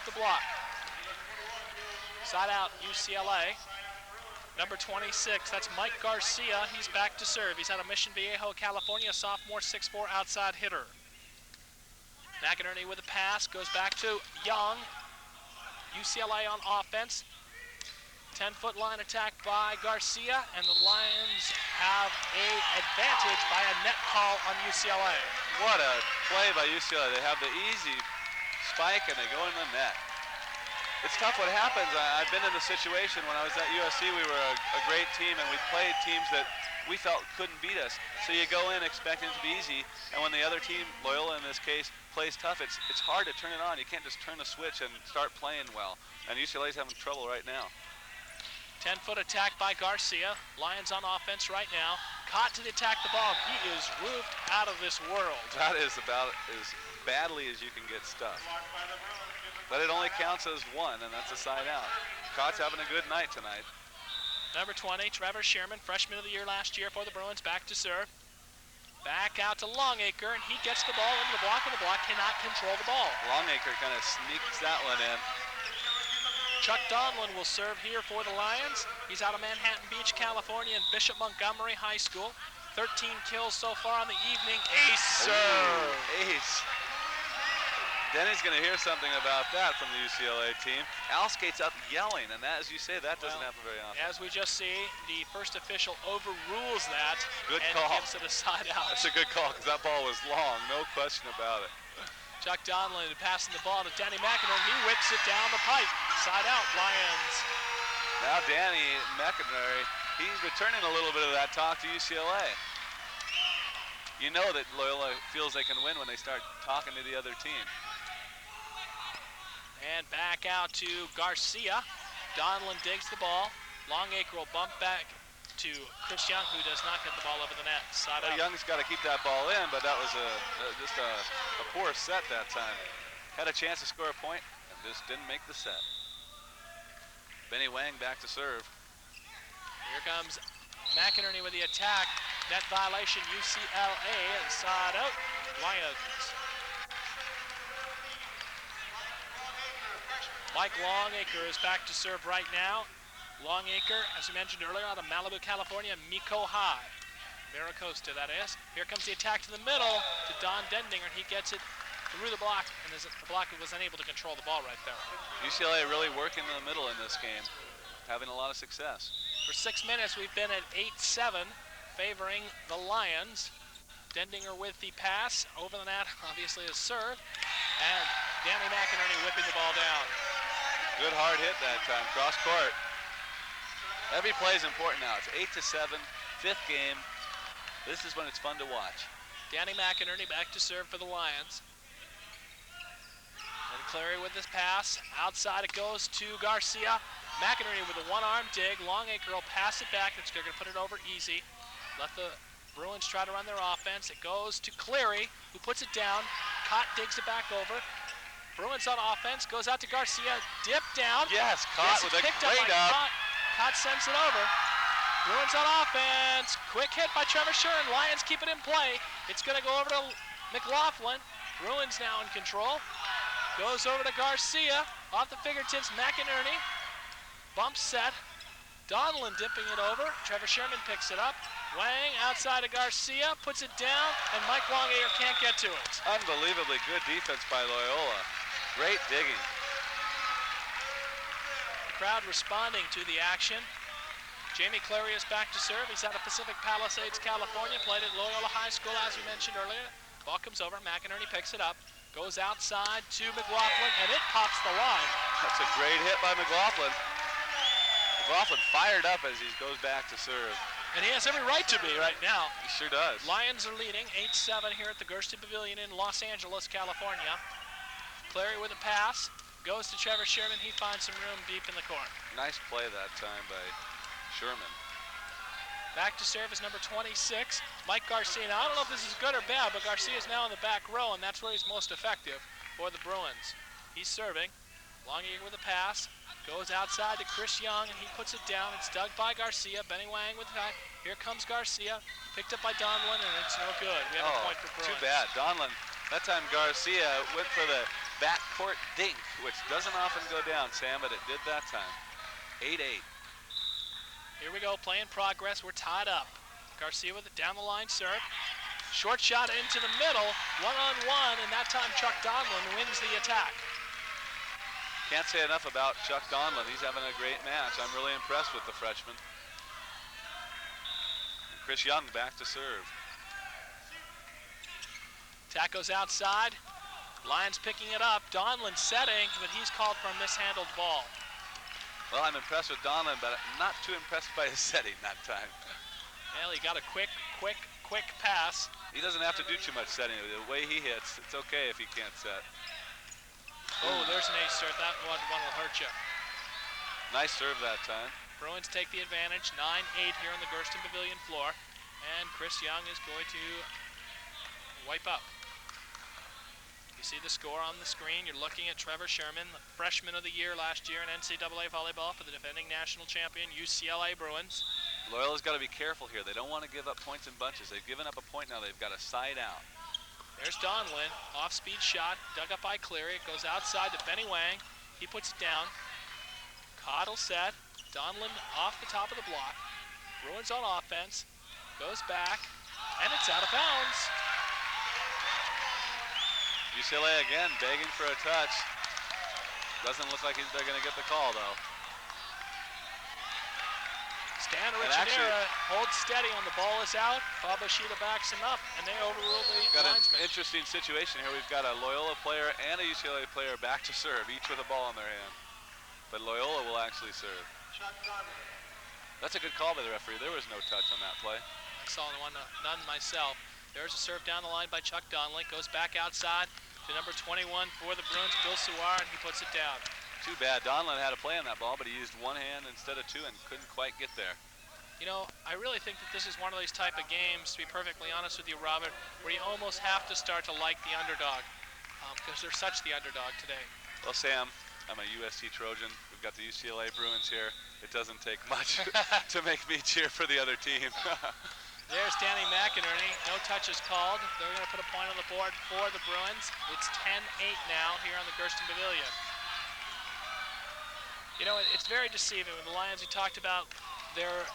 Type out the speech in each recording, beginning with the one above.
the block. Side out UCLA. Number 26, that's Mike Garcia. He's back to serve. He's out of Mission Viejo, California, sophomore, 6'4", outside hitter. McInerney with a pass, goes back to Young. UCLA on offense. 10-foot line attack by Garcia, and the Lions have an advantage by a net call on UCLA. What a play by UCLA. They have the easy spike, and they go in the net. It's tough what happens. I've been in the situation when I was at USC. We were a great team, and we played teams that we felt couldn't beat us. So you go in expecting it to be easy, and when the other team, Loyola in this case, plays tough, it's hard to turn it on. You can't just turn the switch and start playing well. And UCLA's having trouble right now. 10-foot attack by Garcia. Lions on offense right now. Caught to attack the ball. He is roofed out of this world. That is about as badly as you can get stuffed. But it only counts as one, and that's a side out. Cott's having a good night tonight. Number 20, Trevor Sherman, freshman of the year last year for the Bruins, back to serve. Back out to Longacre, and he gets the ball into the block, and the block cannot control the ball. Longacre kind of sneaks that one in. Chuck Donlin will serve here for the Lions. He's out of Manhattan Beach, California, and Bishop Montgomery High School. 13 kills so far on the evening. Ace serve. Ace. Denny's going to hear something about that from the UCLA team. Al skates up yelling, and that, as you say, that doesn't happen very often. As we just see, the first official overrules that. Good and call. Gives it a side out. That's a good call, because that ball was long, no question about it. Chuck Donlin passing the ball to Danny McInerney. He whips it down the pipe. Side out, Lions. Now Danny McInerney, he's returning a little bit of that talk to UCLA. You know that Loyola feels they can win when they start talking to the other team. And back out to Garcia. Donlin digs the ball. Longacre will bump back to Chris Young, who does not get the ball over the net. Side out. Young's got to keep that ball in, but that was just a poor set that time. Had a chance to score a point and just didn't make the set. Benny Wang back to serve. Here comes McInerney with the attack. Net violation, UCLA, and side out, Lions. Mike Longacre is back to serve right now. Longacre, as we mentioned earlier, out of Malibu, California, Miko High. Miracosta, that is. Here comes the attack to the middle to Don Dendinger, and he gets it through the block, and the block was unable to control the ball right there. UCLA really working in the middle in this game, having a lot of success. For 6 minutes, we've been at 8-7, favoring the Lions. Dendinger with the pass, over the net, obviously a serve, and Danny McInerney whipping the ball down. Good hard hit that time, cross court. Every play is important now. It's 8-7, fifth game. This is when it's fun to watch. Danny McInerney back to serve for the Lions. And Clary with his pass. Outside it goes to Garcia. McInerney with a one-arm dig. Longacre will pass it back. They're going to put it over easy. Let the Bruins try to run their offense. It goes to Cleary, who puts it down. Cott digs it back over. Bruins on offense, goes out to Garcia, dip down. Yes, Cott with a great up. Cott sends it over. Bruins on offense, quick hit by Trevor Sherman. Lions keep it in play. It's going to go over to McLaughlin. Bruins now in control. Goes over to Garcia, off the fingertips, McInerney. Bump set. Donlin dipping it over. Trevor Sherman picks it up. Wang outside of Garcia, puts it down, and Mike Longacre can't get to it. Unbelievably good defense by Loyola. Great digging. The crowd responding to the action. Jamie Clary is back to serve. He's out of Pacific Palisades, California. Played at Loyola High School, as we mentioned earlier. Ball comes over. McInerney picks it up. Goes outside to McLaughlin, and it pops the line. That's a great hit by McLaughlin. McLaughlin fired up as he goes back to serve. And he has every right to be right now. He sure does. Lions are leading 8-7 here at the Gersten Pavilion in Los Angeles, California. Clary with a pass. Goes to Trevor Sherman. He finds some room deep in the corner. Nice play that time by Sherman. Back to serve is number 26, Mike Garcia. Now, I don't know if this is good or bad, but Garcia is now in the back row, and that's where he's most effective for the Bruins. He's serving. Longacre with a pass. Goes outside to Chris Young, and he puts it down. It's dug by Garcia. Benny Wang with the tie. Here comes Garcia. Picked up by Donlin, and it's no good. We have a point for Bruins. Too bad. Donlin, that time Garcia went for the backcourt dink, which doesn't often go down, Sam, but it did that time. 8-8. Here we go, play in progress. We're tied up. Garcia with it down the line serve. Short shot into the middle, one-on-one, and that time Chuck Donlin wins the attack. Can't say enough about Chuck Donlin. He's having a great match. I'm really impressed with the freshman. And Chris Young back to serve. Attack goes outside. Lions picking it up. Donlin setting, but he's called for a mishandled ball. Well, I'm impressed with Donlin, but not too impressed by his setting that time. Well, he got a quick pass. He doesn't have to do too much setting. The way he hits, it's okay if he can't set. Oh, there's an ace serve. That one will hurt you. Nice serve that time. Bruins take the advantage. 9-8 here on the Gersten Pavilion floor. And Chris Young is going to wipe up. You see the score on the screen. You're looking at Trevor Sherman, the freshman of the year last year in NCAA volleyball for the defending national champion UCLA Bruins. Loyola's got to be careful here. They don't want to give up points in bunches. They've given up a point now. They've got a side out. There's Donlin, off-speed shot, dug up by Cleary. It goes outside to Benny Wang. He puts it down. Cottle set. Donlin off the top of the block. Bruins on offense. Goes back, and it's out of bounds. UCLA again begging for a touch. Doesn't look like they're going to get the call, though. Stan Richardera holds steady on the ball is out. Faboshida backs him up, and they overrule the linesman. Got an interesting situation here. We've got a Loyola player and a UCLA player back to serve, each with a ball in their hand. But Loyola will actually serve. That's a good call by the referee. There was no touch on that play. I saw none myself. There's a serve down the line by Chuck Donlin. Goes back outside to number 21 for the Bruins, Bill Suar, and he puts it down. Too bad. Donlin had a play on that ball, but he used one hand instead of two and couldn't quite get there. You know, I really think that this is one of these type of games, to be perfectly honest with you, Robert, where you almost have to start to like the underdog, because they're such the underdog today. Well, Sam, I'm a USC Trojan. We've got the UCLA Bruins here. It doesn't take much to make me cheer for the other team. There's Danny McInerney. No touch is called. They're going to put a point on the board for the Bruins. It's 10-8 now here on the Gersten Pavilion. You know, it's very deceiving. With the Lions, we talked about their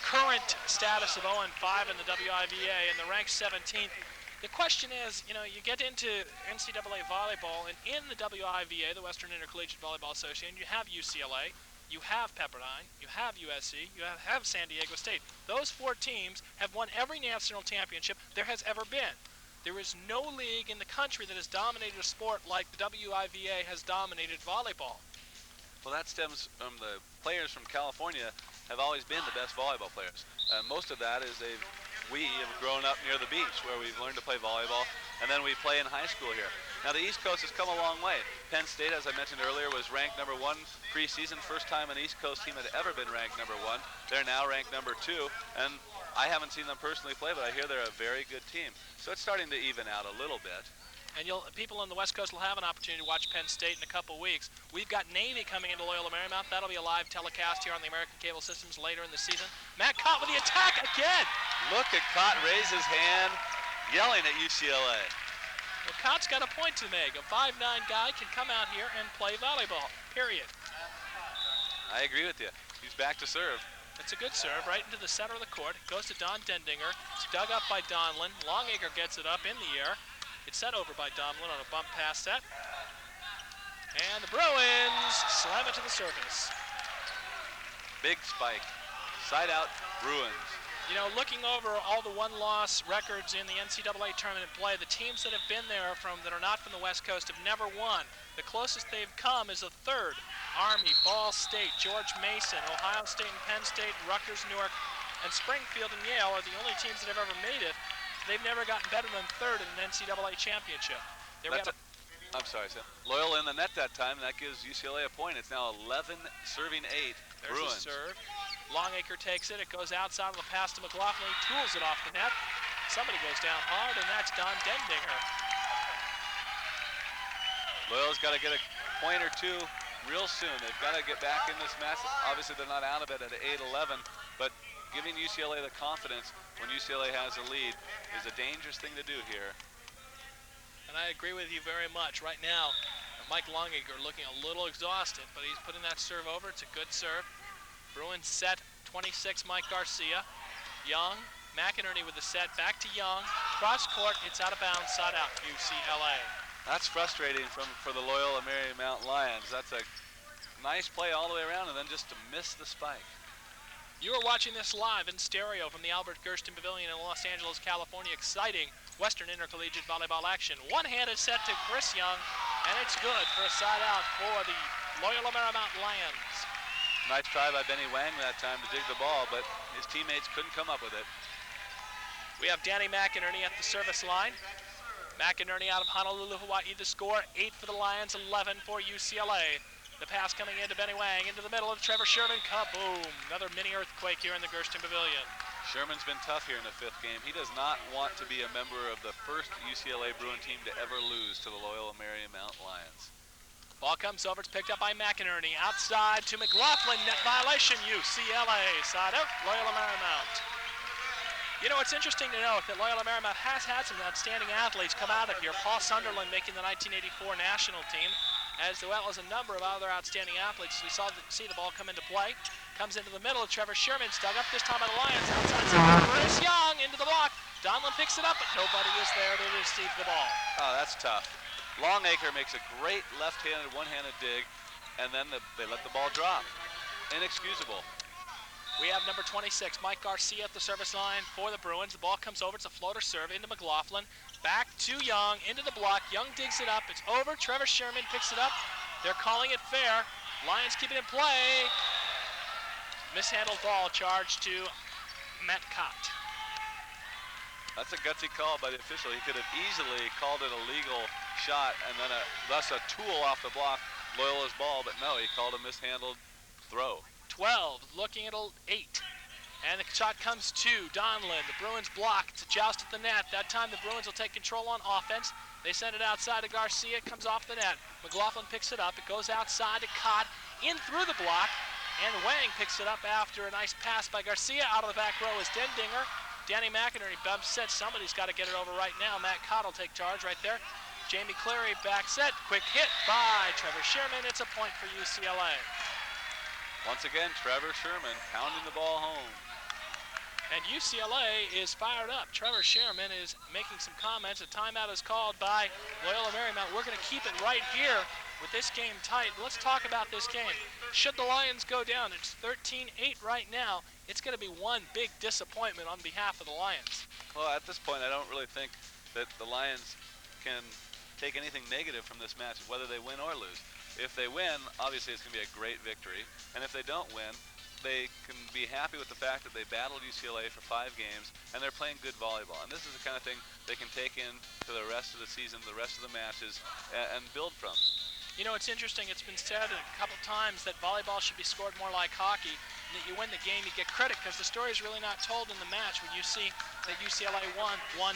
current status of 0-5 in the WIVA, and they're ranked 17th. The question is, you know, you get into NCAA volleyball, and in the WIVA, the Western Intercollegiate Volleyball Association, you have UCLA, you have Pepperdine, you have USC, you have San Diego State. Those four teams have won every national championship there has ever been. There is no league in the country that has dominated a sport like the WIVA has dominated volleyball. Well, that stems from the players from California have always been the best volleyball players. Most of that is we have grown up near the beach where we've learned to play volleyball, and then we play in high school here. Now, the East Coast has come a long way. Penn State, as I mentioned earlier, was ranked #1 preseason. First time an East Coast team had ever been ranked #1. They're now ranked #2, and I haven't seen them personally play, but I hear they're a very good team. So it's starting to even out a little bit. And people on the West Coast will have an opportunity to watch Penn State in a couple weeks. We've got Navy coming into Loyola Marymount. That'll be a live telecast here on the American Cable Systems later in the season. Matt Cott with the attack again. Look at Cott raise his hand, yelling at UCLA. Well, Cott's got a point to make. A 5'9" guy can come out here and play volleyball, period. I agree with you. He's back to serve. It's a good serve right into the center of the court. It goes to Don Dendinger. It's dug up by Donlin. Longacre gets it up in the air. It's set over by Donlin on a bump pass set. And the Bruins slam it to the surface. Big spike. Side out, Bruins. You know, looking over all the one-loss records in the NCAA tournament play, the teams that have been there that are not from the West Coast have never won. The closest they've come is a third. Army, Ball State, George Mason, Ohio State and Penn State, Rutgers, Newark, and Springfield and Yale are the only teams that have ever made it. They've never gotten better than third in an NCAA championship. I'm sorry, Sam. Loyola in the net that time, and that gives UCLA a point. It's now 11 serving 8. There's Bruins. a serve. Longacre takes it. It goes outside of the pass to McLaughlin. He tools it off the net. Somebody goes down hard, and that's Don Dendinger. Loyola's got to get a point or two real soon. They've got to get back in this match. Obviously, they're not out of it at 8-11, but giving UCLA the confidence when UCLA has a lead is a dangerous thing to do here. And I agree with you very much. Right now, Mike Longacre looking a little exhausted, but he's putting that serve over. It's a good serve. Bruins set 26, Mike Garcia. Young, McInerney with the set, back to Young. Cross court, it's out of bounds, side out, UCLA. That's frustrating for the Loyola Marymount Lions. That's a nice play all the way around and then just to miss the spike. You are watching this live in stereo from the Albert Gersten Pavilion in Los Angeles, California. Exciting Western Intercollegiate Volleyball action. One-handed set to Chris Young, and it's good for a side out for the Loyola Marymount Lions. Nice try by Benny Wang that time to dig the ball, but his teammates couldn't come up with it. We have Danny McInerney at the service line. McInerney out of Honolulu, Hawaii. The score, 8 for the Lions, 11 for UCLA. The pass coming into Benny Wang, into the middle of Trevor Sherman. Kaboom! Another mini earthquake here in the Gersten Pavilion. Sherman's been tough here in the 5th game. He does not want to be a member of the first UCLA Bruin team to ever lose to the Loyola Marymount Lions. Ball comes over, it's picked up by McInerney. Outside to McLaughlin, net violation, UCLA. Side out, Loyola Marymount. You know, it's interesting to note that Loyola Marymount has had some outstanding athletes come out of here. Paul Sunderland making the 1984 national team, as well as a number of other outstanding athletes. We see the ball come into play. Comes into the middle of Trevor Sherman's dug up this time by the Lions. Outside center, Chris Young into the block. Donlin picks it up, but nobody is there to receive the ball. Oh, that's tough. Longacre makes a great left-handed, one-handed dig, and then they let the ball drop. Inexcusable. We have number 26, Mike Garcia at the service line for the Bruins. The ball comes over, it's a floater serve into McLaughlin. Back to Young, into the block. Young digs it up, it's over. Trevor Sherman picks it up. They're calling it fair. Lions keep it in play. Mishandled ball charged to Matt Cott. That's a gutsy call by the official. He could have easily called it a legal shot and then thus a tool off the block, Loyola's ball, but no, he called a mishandled throw. 12, looking at 8. And the shot comes to Donlin. The Bruins block to joust at the net. That time the Bruins will take control on offense. They send it outside to Garcia. It comes off the net. McLaughlin picks it up. It goes outside to Cott, in through the block. And Wang picks it up after a nice pass by Garcia. Out of the back row is Dendinger. Danny McInerney said somebody's got to get it over right now. Matt Cott will take charge right there. Jamie Cleary back set. Quick hit by Trevor Sherman. It's a point for UCLA. Once again, Trevor Sherman pounding the ball home. And UCLA is fired up. Trevor Sherman is making some comments. A timeout is called by Loyola Marymount. We're going to keep it right here with this game tight. Let's talk about this game. Should the Lions go down, it's 13-8 right now. It's going to be one big disappointment on behalf of the Lions. Well, at this point, I don't really think that the Lions can take anything negative from this match, whether they win or lose. If they win, obviously it's going to be a great victory. And if they don't win, they can be happy with the fact that they battled UCLA for 5 games and they're playing good volleyball. And this is the kind of thing they can take in to the rest of the season, the rest of the matches, and build from. You know, it's interesting. It's been said a couple times that volleyball should be scored more like hockey, and that you win the game, you get credit, because the story is really not told in the match when you see that UCLA won 1-0.